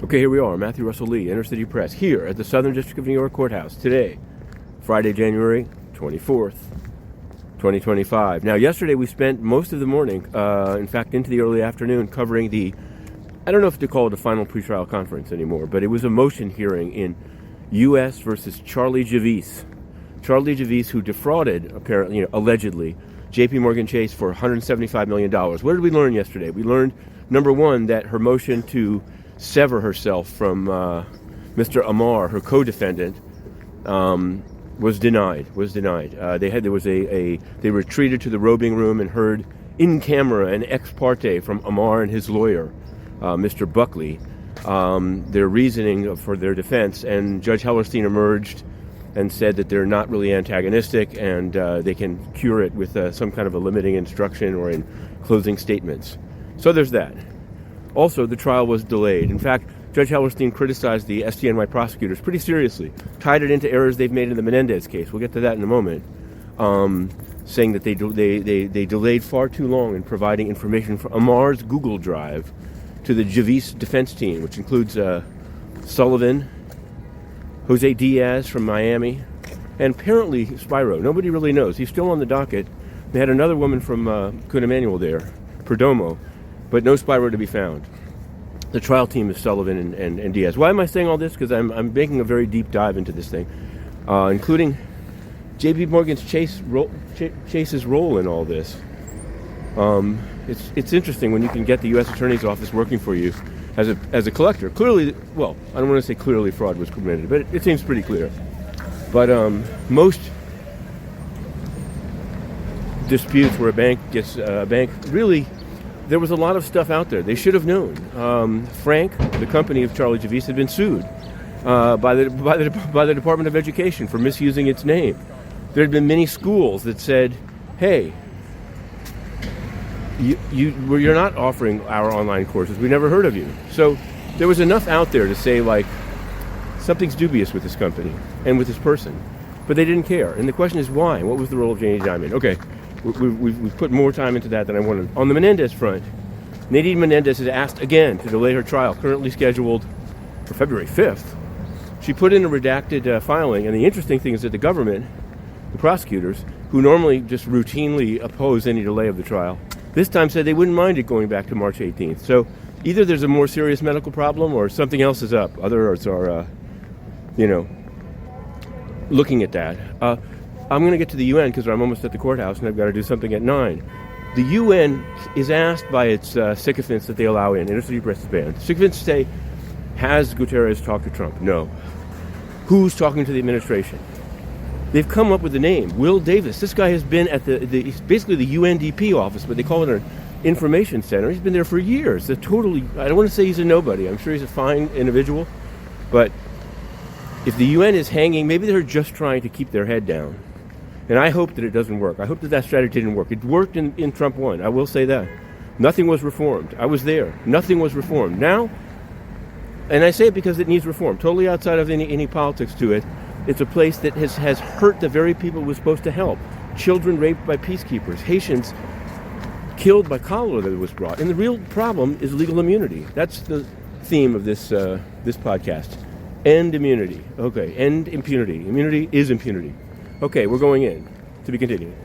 Okay, here we are, Matthew Russell Lee, Inner City Press, here at the Southern District of New York Courthouse today, Friday, January 24th, 2025. Now, yesterday we spent most of the morning, in fact, into the early afternoon, covering I don't know if to call it a final pretrial conference anymore, but it was a motion hearing in U.S. versus Charlie Javice. Charlie Javice, who defrauded, apparently, Allegedly, J.P. Morgan Chase for $175 million. What did we learn yesterday? We learned, number one, that her motion to sever herself from Mr. Amar, her co-defendant, was denied. They retreated to the robing room and heard in camera and ex parte from Amar and his lawyer, Mr. Buckley, their reasoning for their defense. And Judge Hellerstein emerged and said that they're not really antagonistic and they can cure it with some kind of a limiting instruction or in closing statements. So there's that. Also, the trial was delayed. In fact, Judge Hellerstein criticized the SDNY prosecutors pretty seriously, tied it into errors they've made in the Menendez case. We'll get to that in a moment, saying that they delayed far too long in providing information from Amar's Google Drive to the Javice defense team, which includes Sullivan, Jose Diaz from Miami, and apparently Spyro. Nobody really knows. He's still on the docket. They had another woman from Kun Emanuel there, Perdomo, but no Spyro to be found. The trial team is Sullivan and Diaz. Why am I saying all this? Because I'm making a very deep dive into this thing, including J.P. Morgan Chase's role in all this. It's interesting when you can get the U.S. Attorney's Office working for you as a collector. Clearly, well, I don't want to say clearly fraud was committed, but it seems pretty clear. But most disputes where a bank gets really. There was a lot of stuff out there. They should have known. Frank, the company of Charlie Javice, had been sued by the Department of Education for misusing its name. There had been many schools that said, "Hey, you're not offering our online courses. We never heard of you." So there was enough out there to say, like, something's dubious with this company and with this person. But they didn't care. And the question is why? What was the role of Janie Dimon? Okay. We've put more time into that than I wanted. On the Menendez front, Nadine Menendez has asked again to delay her trial, currently scheduled for February 5th. She put in a redacted filing, and the interesting thing is that the government, the prosecutors, who normally just routinely oppose any delay of the trial, this time said they wouldn't mind it going back to March 18th. So either there's a more serious medical problem or something else is up. Others are, looking at that. I'm going to get to the UN because I'm almost at the courthouse and I've got to do something at 9. The UN is asked by its sycophants that they allow in. Inner City Press banned. Sycophants say, has Guterres talked to Trump? No. Who's talking to the administration? They've come up with the name, Will Davis. This guy has been at he's basically the UNDP office, but they call it an information center. He's been there for years. I don't want to say he's a nobody. I'm sure he's a fine individual. But if the UN is hanging, maybe they're just trying to keep their head down. And I hope that it doesn't work. I hope that strategy didn't work. It worked in Trump 1. I will say that. Nothing was reformed. I was there. Nothing was reformed. Now, and I say it because it needs reform, totally outside of any politics to it, it's a place that has hurt the very people it was supposed to help. Children raped by peacekeepers. Haitians killed by cholera that was brought. And the real problem is legal immunity. That's the theme of this podcast. End immunity. Okay, end impunity. Immunity is impunity. Okay, we're going in. To be continued.